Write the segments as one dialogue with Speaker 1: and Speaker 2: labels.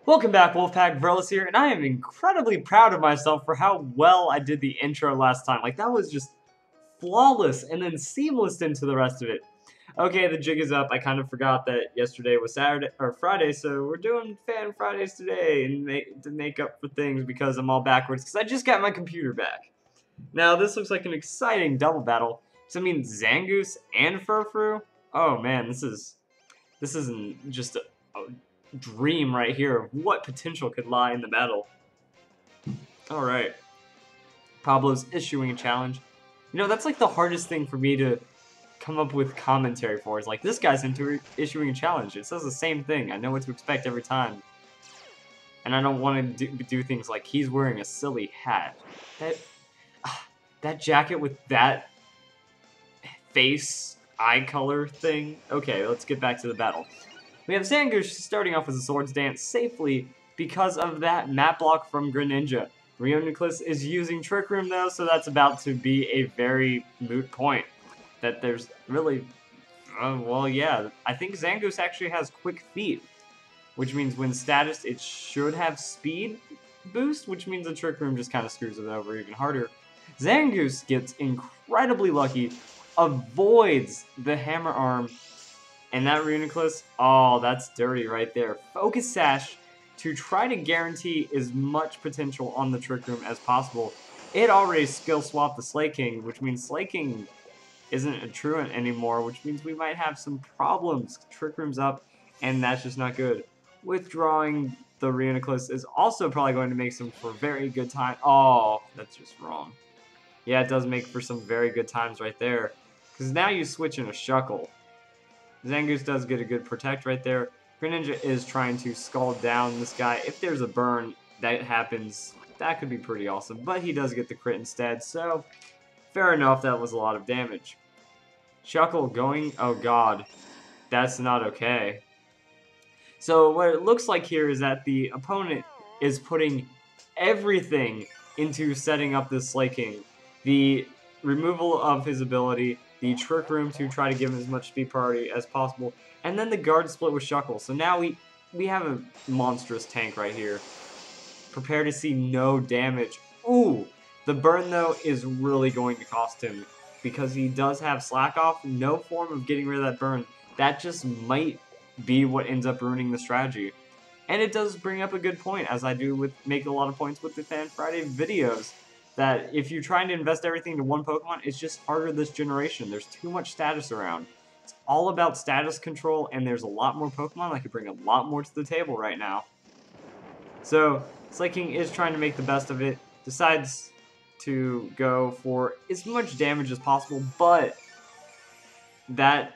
Speaker 1: Welcome back, Wolfpack. Verlis here, and I am incredibly proud of myself for how well I did the intro last time. Like, that was just flawless and then seamless into the rest of it. Okay, the jig is up. I kind of forgot that yesterday was Saturday or Friday, so we're doing Fan Fridays today and to make up for things because I'm all backwards because I just got my computer back. Now, this looks like an exciting double battle. Does that mean Zangoose and Furfrou? Oh man, this isn't just a dream right here of what potential could lie in the battle. Alright. Pablo's issuing a challenge. You know, that's like the hardest thing for me to come up with commentary for. Is like, this guy's issuing a challenge. It says the same thing. I know what to expect every time. And I don't want to do things like he's wearing a silly hat. That jacket with that face eye color thing. Okay, let's get back to the battle. We have Zangoose starting off as a swords dance safely because of that map block from Greninja. Reuniclus is using Trick Room though, so that's about to be a very moot point. That there's really, well yeah, I think Zangoose actually has quick feet, which means when status it should have speed boost, which means the Trick Room just kind of screws it over even harder. Zangoose gets incredibly lucky, avoids the Hammer Arm, and that Reuniclus, oh, that's dirty right there. Focus Sash to try to guarantee as much potential on the Trick Room as possible. It already skill swapped the Slaking, which means Slaking isn't a truant anymore, which means we might have some problems. Trick Room's up, and that's just not good. Withdrawing the Reuniclus is also probably going to make some for very good time. Oh, that's just wrong. Yeah, it does make for some very good times right there. Because now you switch in a Shuckle. Zangoose does get a good protect right there. Greninja is trying to scald down this guy. If there's a burn that happens, that could be pretty awesome. But he does get the crit instead, so fair enough, that was a lot of damage. Shuckle going, oh god, that's not okay. So what it looks like here is that the opponent is putting everything into setting up this Slaking. The removal of his ability, the Trick Room to try to give him as much speed priority as possible, and then the guard split with Shuckle. So now we have a monstrous tank right here. Prepare to see no damage. Ooh, the burn though is really going to cost him because he does have slack off, no form of getting rid of that burn. That just might be what ends up ruining the strategy. And it does bring up a good point, as I do with make a lot of points with the Fan Friday videos, that if you're trying to invest everything into one Pokemon, it's just harder this generation. There's too much status around. It's all about status control, and there's a lot more Pokemon that could bring a lot more to the table right now. So, Slaking is trying to make the best of it, decides to go for as much damage as possible, but that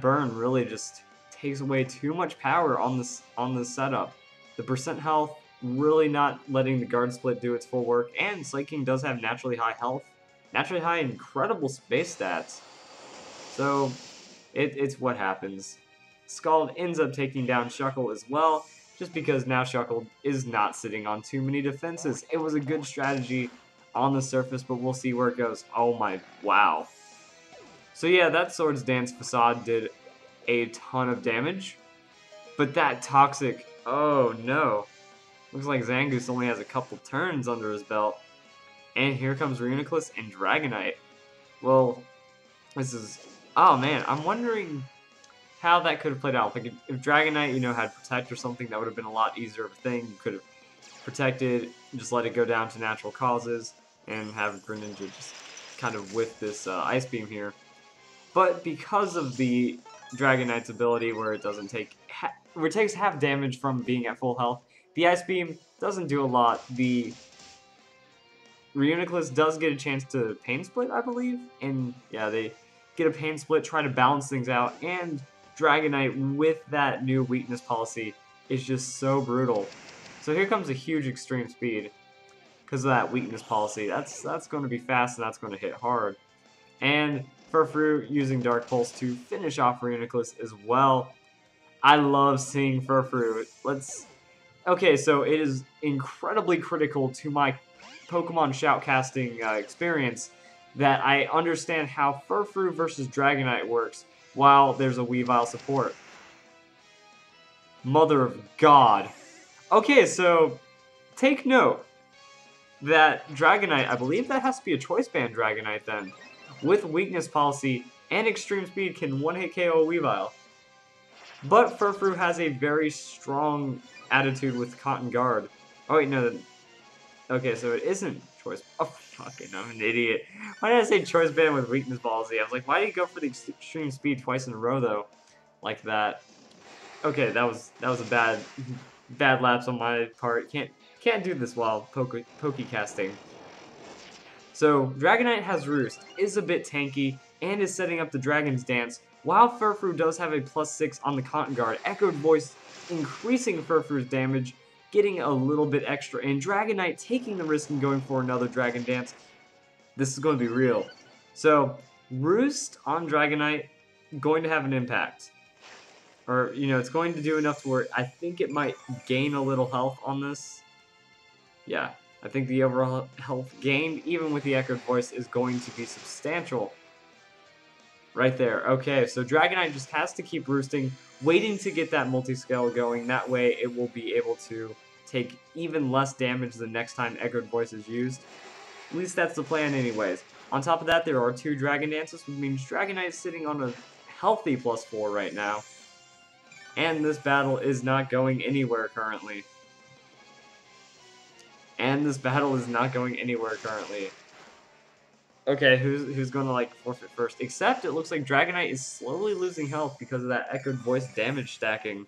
Speaker 1: burn really just takes away too much power on this setup. The percent health really not letting the guard split do its full work, and Slaking does have naturally high health, naturally high incredible space stats. So it's what happens. Scald ends up taking down Shuckle as well, just because now Shuckle is not sitting on too many defenses. It was a good strategy on the surface, but we'll see where it goes. Oh my, wow. So yeah, that Swords Dance Facade did a ton of damage, but that Toxic, oh no. Looks like Zangoose only has a couple turns under his belt. And here comes Reuniclus and Dragonite. Well, this is, oh man, I'm wondering how that could have played out. Like if Dragonite, you know, had Protect or something, that would have been a lot easier of a thing. You could have protected, just let it go down to natural causes, and have Greninja just kind of whiff this Ice Beam here. But because of the Dragonite's ability where it doesn't take, where it takes half damage from being at full health, the Ice Beam doesn't do a lot. The Reuniclus does get a chance to Pain Split, I believe. And yeah, they get a Pain Split, try to balance things out. And Dragonite, with that new weakness policy, is just so brutal. So here comes a huge extreme speed because of that weakness policy. That's going to be fast and that's going to hit hard. And Furfrou using Dark Pulse to finish off Reuniclus as well. I love seeing Furfrou. Okay, so it is incredibly critical to my Pokemon shoutcasting experience that I understand how Furfrou versus Dragonite works while there's a Weavile support. Mother of God. Okay, so take note that Dragonite, I believe that has to be a Choice Band Dragonite then, with Weakness Policy and Extreme Speed can one-hit KO a Weavile. But Furfrou has a very strong attitude with Cotton Guard. Oh wait, no. Okay, so it isn't Choice. Oh, fucking, I'm an idiot. Why did I say Choice Band with Weakness Policy? I was like, why did you go for the Extreme Speed twice in a row though, like that? Okay, that was a bad lapse on my part. Can't do this while Pokecasting. So Dragonite has Roost, is a bit tanky, and is setting up the Dragon's Dance, while Furfrou does have a +6 on the Cotton Guard. Echoed Voice increasing Furfrou's damage, getting a little bit extra, and Dragonite taking the risk and going for another Dragon Dance. This is going to be real. So, Roost on Dragonite, going to have an impact. Or, you know, it's going to do enough to where I think it might gain a little health on this. Yeah, I think the overall health gained, even with the Echoed Voice, is going to be substantial. Right there. Okay, so Dragonite just has to keep roosting, waiting to get that multi-scale going. That way it will be able to take even less damage the next time Echoed Voice is used. At least that's the plan anyways. On top of that, there are 2 Dragon Dances, which means Dragonite is sitting on a healthy +4 right now. And this battle is not going anywhere currently. Okay, who's going to like forfeit first? Except it looks like Dragonite is slowly losing health because of that Echoed Voice damage stacking.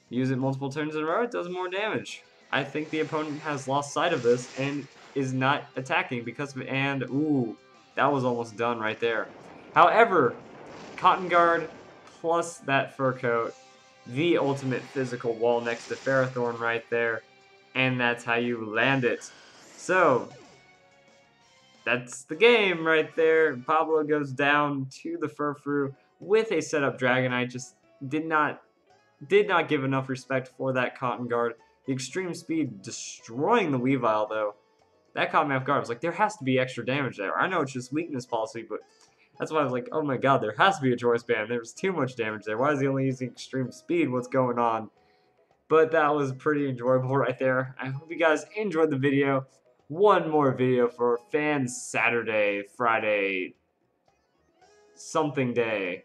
Speaker 1: Use it multiple turns in a row, it does more damage. I think the opponent has lost sight of this and is not attacking because of it. And ooh, that was almost done right there. However, Cotton Guard plus that Fur Coat, the ultimate physical wall next to Ferrothorn right there, and that's how you land it. So that's the game right there. Pablo goes down to the Furfrou with a setup Dragonite. Just did not give enough respect for that Cotton Guard. The Extreme Speed destroying the Weavile though. That caught me off guard. I was like, there has to be extra damage there. I know it's just Weakness Policy, but that's why I was like, oh my god, there has to be a Choice Band. There's too much damage there. Why is he only using Extreme Speed? What's going on? But that was pretty enjoyable right there. I hope you guys enjoyed the video. One more video for Fans Saturday, Friday, something day.